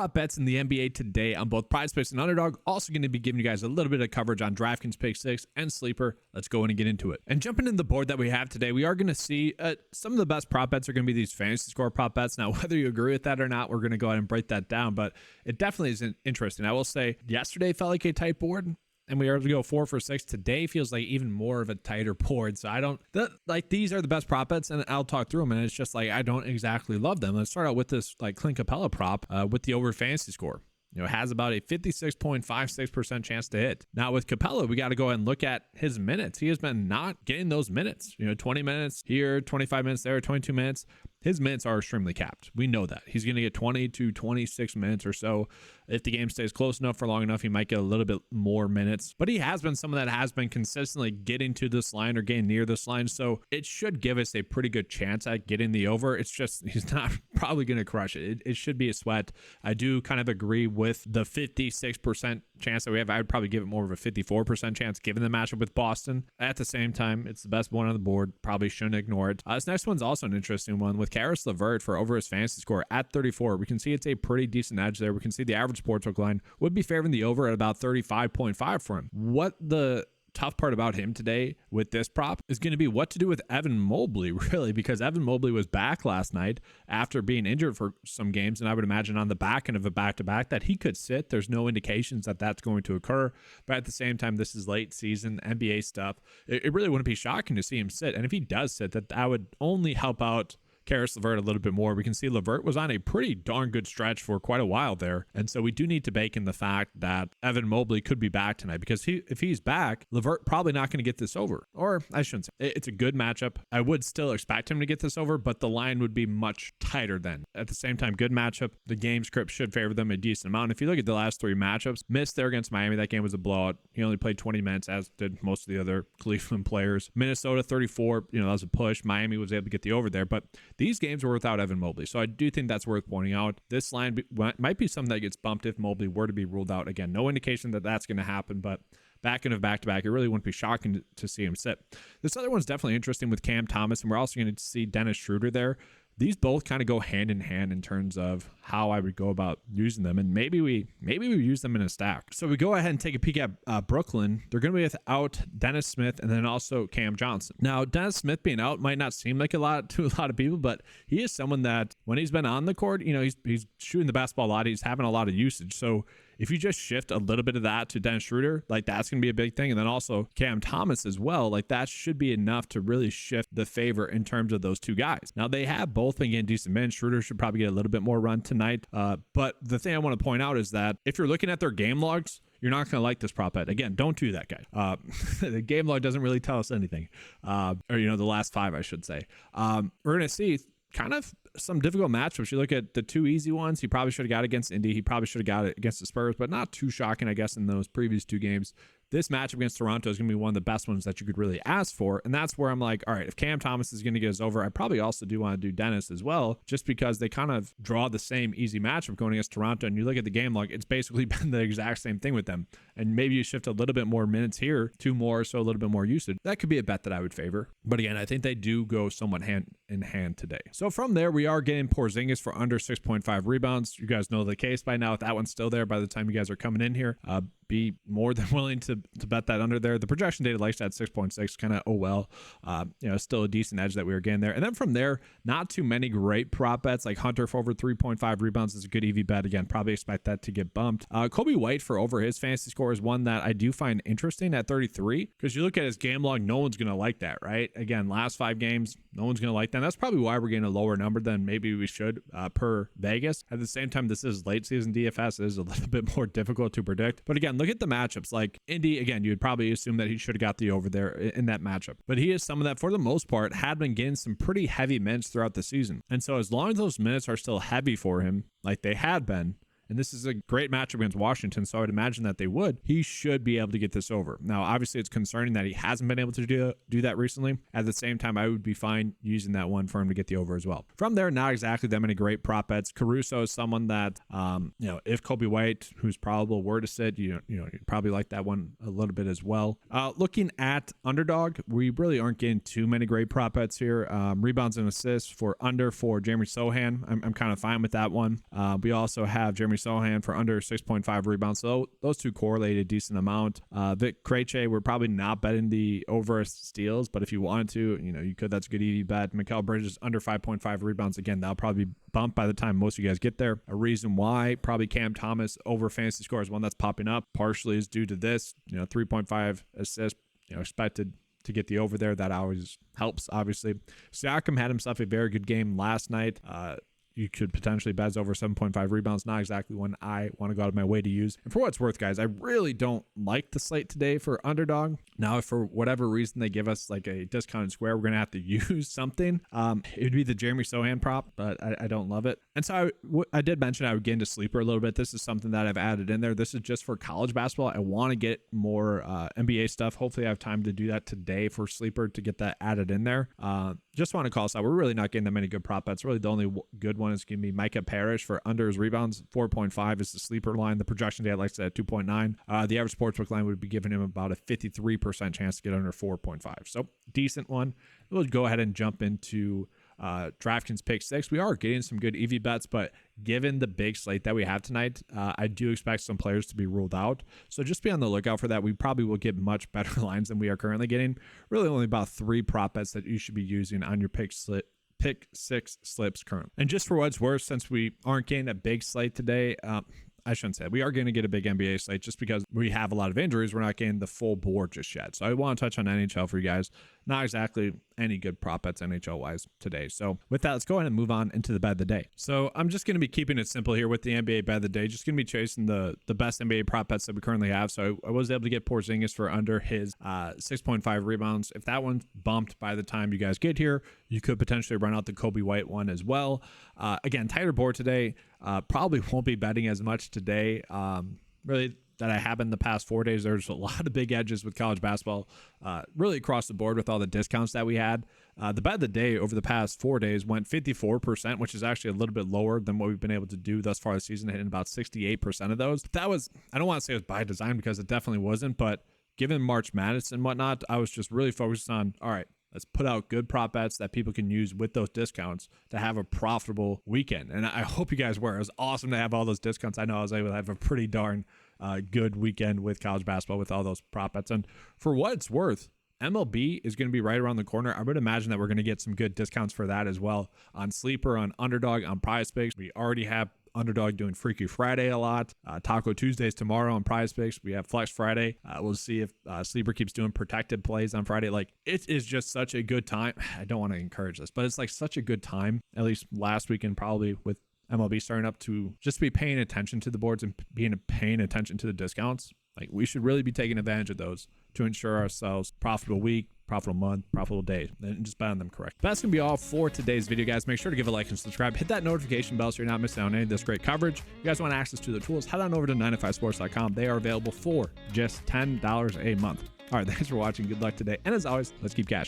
prop bets in the NBA today on both PrizePicks and Underdog. Also going to be giving you guys a little bit of coverage on DraftKings Pick 6 and Sleeper. Let's go in and get into it. And jumping in the board that we have today, we are going to see some of the best prop bets are going to be these fantasy score prop bets. Now, whether you agree with that or not, we're going to go ahead and break that down, but it definitely is interesting. I will say yesterday felt like a tight board, and we were able to go 4 for 6. Today feels like even more of a tighter board. So these are the best prop bets, and I'll talk through them. And it's just like, I don't exactly love them. Let's start out with this like Clint Capella prop with the over fantasy score. It has about a 56.56% chance to hit. Now with Capella, we got to go ahead and look at his minutes. He has been not getting those minutes. 20 minutes here, 25 minutes there, 22 minutes. His minutes are extremely capped. We know that. He's going to get 20 to 26 minutes or so. If the game stays close enough for long enough, he might get a little bit more minutes. But he has been someone that has been consistently getting to this line or getting near this line. So it should give us a pretty good chance at getting the over. It's just he's not probably going to crush it. It should be a sweat. I do kind of agree with the 56% chance that we have. I would probably give it more of a 54% chance given the matchup with Boston. At the same time, it's the best one on the board. Probably shouldn't ignore it. This next one's also an interesting one with Caris LeVert for over his fantasy score at 34. We can see it's a pretty decent edge there. We can see the average sportsbook line would be favoring the over at about 35.5 for him. What the tough part about him today with this prop is going to be what to do with Evan Mobley, really, because Evan Mobley was back last night after being injured for some games, and I would imagine on the back end of a back-to-back that he could sit. There's no indications that that's going to occur, but at the same time, this is late season NBA stuff. It really wouldn't be shocking to see him sit, and if he does sit, that would only help out Caris LeVert a little bit more. We can see LeVert was on a pretty darn good stretch for quite a while there. And so we do need to bake in the fact that Evan Mobley could be back tonight, because if he's back, LeVert probably not going to get this over. Or I shouldn't say. It's a good matchup. I would still expect him to get this over, but the line would be much tighter then. At the same time, good matchup. The game script should favor them a decent amount. If you look at the last 3 matchups, missed there against Miami. That game was a blowout. He only played 20 minutes, as did most of the other Cleveland players. Minnesota 34, that was a push. Miami was able to get the over there, but these games were without Evan Mobley. So I do think that's worth pointing out. This line might be something that gets bumped if Mobley were to be ruled out. Again, no indication that that's going to happen, but back end of back-to-back, it really wouldn't be shocking to see him sit. This other one's definitely interesting with Cam Thomas, and we're also going to see Dennis Schroeder there. These both kind of go hand in hand in terms of how I would go about using them, and maybe we use them in a stack. So we go ahead and take a peek at Brooklyn. They're going to be without Dennis Smith and then also Cam Johnson. Now, Dennis Smith being out might not seem like a lot to a lot of people, but he is someone that when he's been on the court, he's shooting the basketball a lot. He's having a lot of usage. So if you just shift a little bit of that to Dennis Schroeder, that's going to be a big thing. And then also Cam Thomas as well. That should be enough to really shift the favor in terms of those two guys. Now, they have both been getting decent minutes. Schroeder should probably get a little bit more run tonight. But the thing I want to point out is that if you're looking at their game logs, you're not going to like this prop bet. Again, don't do that, guy. The game log doesn't really tell us anything. Or, the last 5, I should say. We're going to see kind of some difficult matchups. You look at the 2 easy ones. He probably should have got against Indy. He probably should have got it against the Spurs, but not too shocking, I guess, in those previous 2 games. This matchup against Toronto is going to be one of the best ones that you could really ask for. And that's where I'm like, all right, if Cam Thomas is going to get us over, I probably also do want to do Dennis as well, just because they kind of draw the same easy matchup going against Toronto. And you look at the game log, it's basically been the exact same thing with them. And maybe you shift a little bit more minutes here, 2 more, so a little bit more usage. That could be a bet that I would favor. But again, I think they do go somewhat hand in hand today. So from there, we are getting Porzingis for under 6.5 rebounds. You guys know the case by now. If that one's still there by the time you guys are coming in here, be more than willing to bet that under there. The projection data likes that 6.6, kind of, oh well, still a decent edge that we were getting there. And then from there, not too many great prop bets, like Hunter for over 3.5 rebounds is a good EV bet. Again, probably expect that to get bumped. Kobe White for over his fantasy score is one that I do find interesting at 33, because you look at his game log, no one's going to like that, right? Again, last 5 games, no one's going to like that. And that's probably why we're getting a lower number than maybe we should per Vegas. At the same time, this is late season DFS. It is a little bit more difficult to predict. But again, look at the matchups. Like Indy, again, you would probably assume that he should have got the over there in that matchup. But he is someone that, for the most part, had been getting some pretty heavy minutes throughout the season. And so as long as those minutes are still heavy for him, like they had been, and this is a great matchup against Washington, so I would imagine that they would, he should be able to get this over. Now, obviously, it's concerning that he hasn't been able to do that recently. At the same time, I would be fine using that one for him to get the over as well. From there, not exactly that many great prop bets. Caruso is someone that, if Kobe White, who's probable, were to sit, you'd probably like that one a little bit as well. Looking at Underdog, we really aren't getting too many great prop bets here. Rebounds and assists for under for Jeremy Sohan. I'm kind of fine with that one. We also have Jeremy Sohan for under 6.5 rebounds. So those two correlate a decent amount. Vic Krejci, we're probably not betting the over steals, but if you wanted to, you could. That's a good EV bet. Mikal Bridges under 5.5 rebounds. Again, that'll probably be bumped by the time most of you guys get there. A reason why probably Cam Thomas over fantasy score is one that's popping up. Partially is due to this, 3.5 assists, expected to get the over there. That always helps, obviously. Siakam had himself a very good game last night. You could potentially bet over 7.5 rebounds. Not exactly one I want to go out of my way to use. And for what it's worth, guys, I really don't like the slate today for Underdog. Now, if for whatever reason they give us like a discounted square, we're going to have to use something. It would be the Jeremy Sohan prop, but I don't love it. And so I did mention I would get into sleeper a little bit. This is something that I've added in there. This is just for college basketball. I want to get more NBA stuff. Hopefully I have time to do that today for sleeper to get that added in there. Just want to call us out. We're really not getting that many good prop bets. Really, the only good one is going to be Micah Parrish for under his rebounds. 4.5 is the sleeper line. The projection data likes it at 2.9. The average sportsbook line would be giving him about a 53% chance to get under 4.5. So decent one. We'll go ahead and jump into DraftKings Pick 6. We are getting some good EV bets, but given the big slate that we have tonight, I do expect some players to be ruled out. So just be on the lookout for that. We probably will get much better lines than we are currently getting. Really only about 3 prop bets that you should be using on your Pick 6 slips currently. And just for what's worth, since we aren't getting a big slate today, I shouldn't say it. We are going to get a big NBA slate just because we have a lot of injuries. We're not getting the full board just yet. So I want to touch on NHL for you guys. Not exactly any good prop bets NHL wise today. So with that, let's go ahead and move on into the bet of the day. So I'm just going to be keeping it simple here with the NBA bet of the day. Just going to be chasing the best NBA prop bets that we currently have. So I was able to get Porzingis for under his 6.5 rebounds. If that one's bumped by the time you guys get here, you could potentially run out the Kobe White one as well. Again, tighter board today. Probably won't be betting as much today. Really, that I have in the past 4 days. There's a lot of big edges with college basketball, really across the board with all the discounts that we had. The bet of the day over the past 4 days went 54%, which is actually a little bit lower than what we've been able to do thus far this season, hitting about 68% of those. That was, I don't want to say it was by design because it definitely wasn't, but given March Madness and whatnot, I was just really focused on, all right, let's put out good prop bets that people can use with those discounts to have a profitable weekend. And I hope you guys were. It was awesome to have all those discounts. I know I was able to have a pretty darn good weekend with college basketball with all those prop bets. And for what it's worth, MLB is going to be right around the corner. I would imagine that we're going to get some good discounts for that as well on Sleeper, on Underdog, on PrizePicks. We already have Underdog doing Freaky Friday a lot. Taco Tuesdays tomorrow on PrizePicks. We have Flex Friday. We'll see if Sleeper keeps doing protected plays on Friday. Like, it is just such a good time. I don't want to encourage this, but it's like such a good time, at least last weekend, probably with MLB starting up, to just be paying attention to the boards and paying attention to the discounts. Like, we should really be taking advantage of those to ensure ourselves profitable week, profitable month, profitable day, and just bet on them correct. That's going to be all for today's video, guys. Make sure to give a like and subscribe. Hit that notification bell so you're not missing out on any of this great coverage. If you guys want access to the tools, head on over to 9to5sports.com. They are available for just $10 a month. All right, thanks for watching. Good luck today. And as always, let's keep cash.